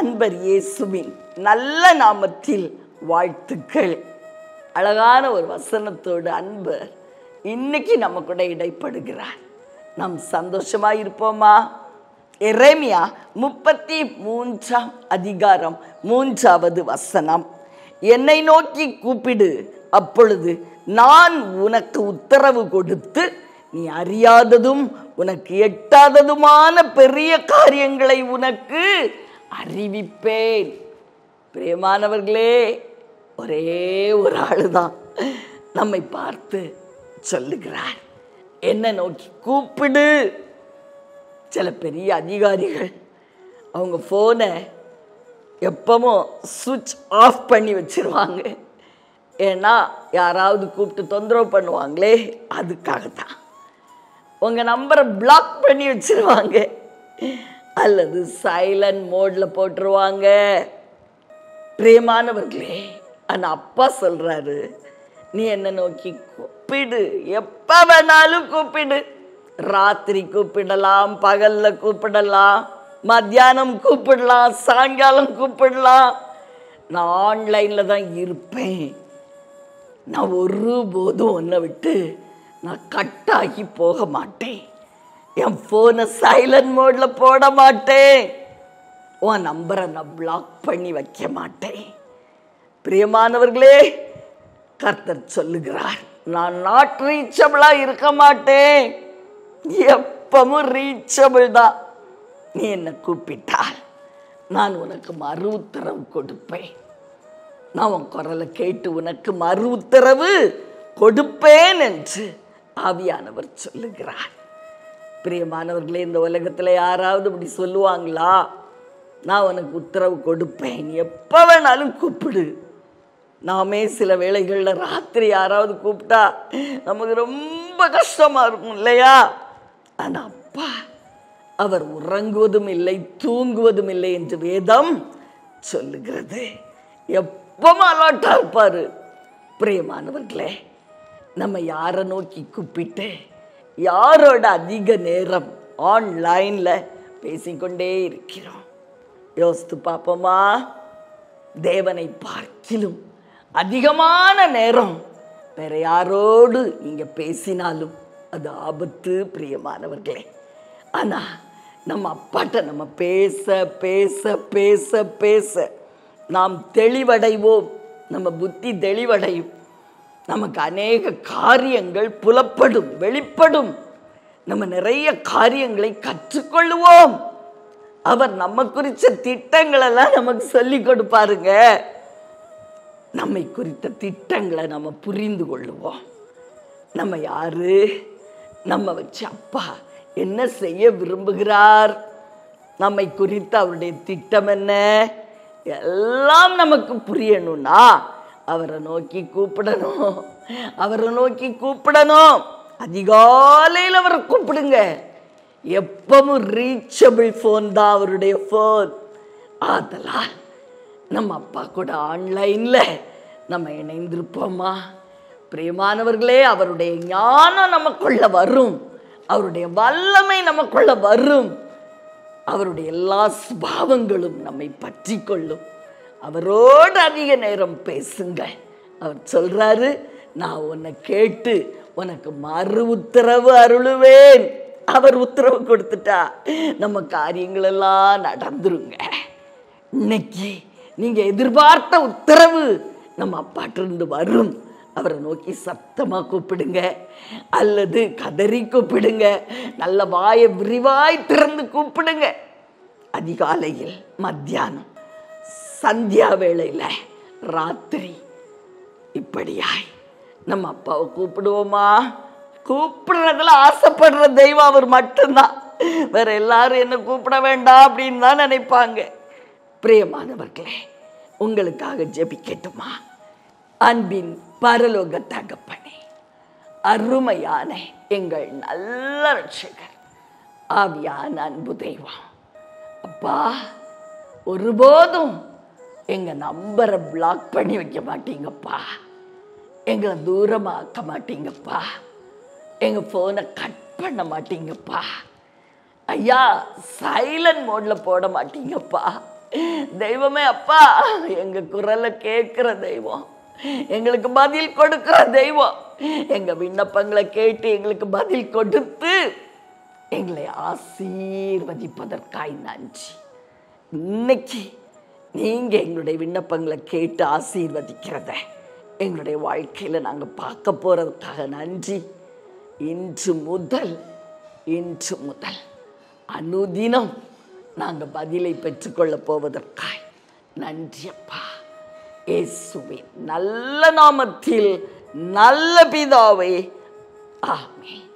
அன்பர் இயேசுவின் நல்ல நாமத்தில் வாழ்த்துக்கள். அழகான ஒரு வசனத்தோடு அன்பர் இன்னைக்கு நம்ம கூட இடைப்படுகிறார். நாம் சந்தோஷமா இருப்போமா? எரேமியா 33 அதிகாரம் 3வது வசனம். என்னை நோக்கி கூப்பிடு, அப்பொழுது நான் உனக்கு உத்தரவு கொடுத்து நீ அறியாததும் உனக்கு எட்டாததுமான பெரிய காரியங்களை உனக்கு அறிவிப்பேன். பிரியமானவர்களே, ஒரே ஒரு ஆளுதான் நம்மை பார்த்து சொல்லுகிறார், என்ன நோக்கி கூப்பிடு. சில பெரிய அதிகாரிகள் அவங்க ஃபோனை எப்பவும் சுவிட்ச் ஆஃப் பண்ணி வச்சிருவாங்க. ஏன்னா யாராவது கூப்பிட்டு தொந்தரவு பண்ணுவாங்களே, அதுக்காகத்தான். உங்கள் நம்பரை பிளாக் பண்ணி வச்சிருவாங்க அல்லது சைலண்ட் மோடில் போட்டுருவாங்க. பிரியமானவர்களே, ஆனால் அப்பா சொல்கிறாரு, நீ என்ன நோக்கி கூப்பிடு, எப்போ வேணாலும் கூப்பிடு. ராத்திரி கூப்பிடலாம், பகலில் கூப்பிடலாம், மத்தியானம் கூப்பிடலாம், சாயங்காலம் கூப்பிடலாம். நான் ஆன்லைனில் தான் இருப்பேன். நான் ஒருபோதும் ஒன்றை விட்டு நான் கட்டாகி போக மாட்டேன். என் ஃபோனை சைலண்ட் மோடில் போட மாட்டேன். உன் நம்பரை நான் பிளாக் பண்ணி வைக்க மாட்டேன். பிரியமானவர்களே, கர்த்தர் சொல்லுகிறார், நான் நாட் ரீச்சபிளாக இருக்க மாட்டேன். எப்பவும் ரீச்சபிள் தான். நீ என்னை கூப்பிட்டால் நான் உனக்கு மறு உத்தரவு கொடுப்பேன். நான் உன் குரலை கேட்டு உனக்கு மறு உத்தரவு கொடுப்பேன் என்று ஆவியானவர் சொல்லுகிறார். பிரியமானவர்களே, இந்த உலகத்தில் யாராவது இப்படி சொல்லுவாங்களா? நான் உனக்கு உத்தரவு கொடுப்பேன், நீ எப்போ வேணாலும் கூப்பிடு. நாமே சில வேளைகளில் ராத்திரி யாராவது கூப்பிட்டா நமக்கு ரொம்ப கஷ்டமாக இருக்கும் இல்லையா? ஆனால் அப்பா அவர் உறங்குவதும் இல்லை, தூங்குவதும் இல்லை என்று வேதம் சொல்லுகிறது. எப்பவும் அலர்ட்டாக இருப்பார். பிரியமானவர்களே, நம்ம யாரை நோக்கி கூப்பிட்டு யாரோட அதிக நேரம் ஆன்லைனில் பேசிக்கொண்டே இருக்கிறோம்? யோசித்து பார்ப்போமா? தேவனை பார்க்கிலும் அதிகமான நேரம் வேற யாரோடு நீங்க பேசினாலும் அது ஆபத்து. பிரியமானவர்களே, ஆனா நம்ம அப்பாட்ட நம்ம பேச பேச பேச பேச நாம் தெளிவடைவோம், நம்ம புத்தி தெளிவடையும், நமக்கு அநேக காரியங்கள் புலப்படும், வெளிப்படும், நம்ம நிறைய காரியங்களை கற்றுக்கொள்ளுவோம். அவர் நம்ம குறித்த திட்டங்களெல்லாம் நமக்கு சொல்லி கொடுப்பாருங்க. நம்மை குறித்த திட்டங்களை நம்ம புரிந்து கொள்ளுவோம். நம்ம யாரு? நம்ம வச்சு அப்பா என்ன செய்ய விரும்புகிறார், நம்மை குறித்து அவருடைய திட்டம் என்ன, எல்லாம் நமக்கு புரியணும்னா அவரை நோக்கி கூப்பிடணும். அவரை நோக்கி கூப்பிடணும். அதிகாலையில் அவரை கூப்பிடுங்க. எப்பவும் ரீச்சபிள் ஃபோன் தான் அவருடைய ஃபோன். அதெல்லாம் நம்ம அப்பா கூட ஆன்லைனில் நம்ம இணைந்திருப்போமா? பிரியமானவர்களே, அவருடைய ஞானம் நமக்குள்ள வரும், அவருடைய வல்லமை நமக்குள்ள வரும், அவருடைய எல்லா சுபாவங்களும் நம்மை பற்றி கொள்ளும். அவரோடு அதிக நேரம் பேசுங்க. அவர் சொல்றாரு, நான் உன்னை கேட்டு உனக்கு மறு உத்தரவு அருளுவேன். அவர் உத்தரவு கொடுத்துட்டா நம்ம காரியங்கள் எல்லாம் நடந்துருங்க. இன்னைக்கு நீங்க எதிர்பார்த்த உத்தரவு நம்ம அப்பாட்டிருந்து வரும். அவரை நோக்கி சத்தமா கூப்பிடுங்க அல்லது கதறி கூப்பிடுங்க. நல்ல வாயை விரிவாய் திறந்து கூப்பிடுங்க. அதிகாலையில், மத்தியானம், சந்தியா வேளையில, ராத்திரி, இப்படியாய் நம்ம அப்பாவை கூப்பிடுவோமா? கூப்பிடுறதுல ஆசைப்படுற தெய்வம் அவர் மட்டும்தான். வேற எல்லாரும் என்ன கூப்பிட வேண்டாம் அப்படின்னு தான் நினைப்பாங்க. பிரியமானவர்களே, உங்களுக்காக ஜெபிக்கட்டுமா? அன்பின் பரலோக தகப்பனே, அருமையான எங்கள் நல்ல ரட்சகர், ஆவியான அன்பு தெய்வம், அப்பா, ஒருபோதும் எங்க நம்பரை பிளாக் பண்ணி வைக்க மாட்டீங்கப்பா. எங்களை தூரமாக்க மாட்டீங்கப்பா. எங்க போனை கட் பண்ண மாட்டீங்கப்பா. ஐயா, சைலண்ட் மோட்ல போட மாட்டீங்கப்பா. தெய்வமே அப்பா, எங்க குரலை கேட்கிற தெய்வம், எங்களுக்கு பதில் கொடுக்கிற தெய்வம், எங்க விண்ணப்பங்களை கேட்டு எங்களுக்கு பதில் கொடுத்து எங்களை ஆசீர்வதிப்பதற்காய் நன்றி. இன்னைக்கு நீங்க எங்களுடைய விண்ணப்பங்களை கேட்டு ஆசீர்வதிக்கிறத எங்களுடைய வாழ்க்கையில நாங்க பார்க்க போறதுக்காக நன்றி. இன்று முதல் அனுதினம் நாங்க பதிலை பெற்றுக்கொள்ள போவதற்காய் நன்றி அப்பா. இயேசுவின் நல்ல நாமத்தில் நல்ல பிதாவே, ஆமென்.